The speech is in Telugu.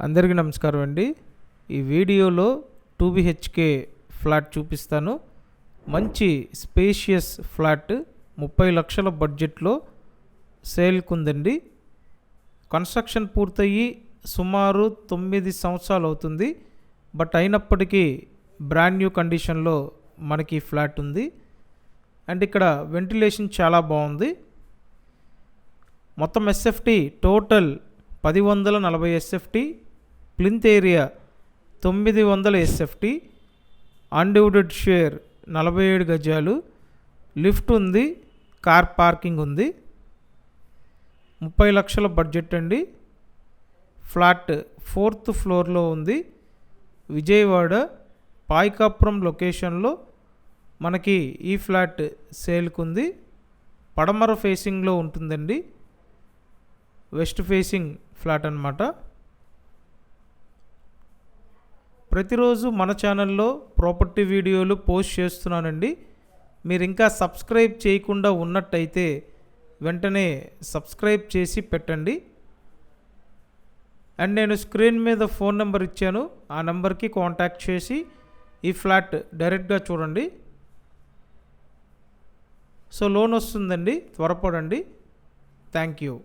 అందరికీ నమస్కారం అండి. ఈ వీడియోలో 2 BHK ఫ్లాట్ చూపిస్తాను. మంచి స్పేషియస్ ఫ్లాట్ 30 లక్షల బడ్జెట్లో సేల్కి ఉందండి. కన్స్ట్రక్షన్ పూర్తయ్యి సుమారు 9 సంవత్సరాలు అవుతుంది. బట్ అయినప్పటికీ బ్రాండ్ న్యూ కండిషన్లో మనకి ఫ్లాట్ ఉంది. అండ్ ఇక్కడ వెంటిలేషన్ చాలా బాగుంది. మొత్తం SFT total 1040 SFT, plinth area 900 SFT, undivided share 47 గజాలు, లిఫ్ట్ ఉంది, కార్ పార్కింగ్ ఉంది. 30 లక్షల బడ్జెట్ అండి. ఫ్లాట్ 4th ఫ్లోర్లో ఉంది. విజయవాడ పాయకాపురం లొకేషన్లో మనకి ఈ ఫ్లాట్ సేల్కి ఉంది. పడమర ఫేసింగ్లో ఉంటుందండి. వెస్ట్ ఫేసింగ్ ఫ్లాట్ అన్నమాట. ప్రతిరోజు మన ఛానల్లో ప్రాపర్టీ వీడియోలు పోస్ట్ చేస్తున్నానండి. మీరు ఇంకా సబ్స్క్రైబ్ చేయకుండా ఉన్నట్టయితే వెంటనే సబ్స్క్రైబ్ చేసి పెట్టండి. అండ్ నేను స్క్రీన్ మీద ఫోన్ నెంబర్ ఇచ్చాను. ఆ నెంబర్కి కాంటాక్ట్ చేసి ఈ ఫ్లాట్ డైరెక్ట్గా చూడండి. సో లోన్ వస్తుందండి, త్వరపడండి. Thank you.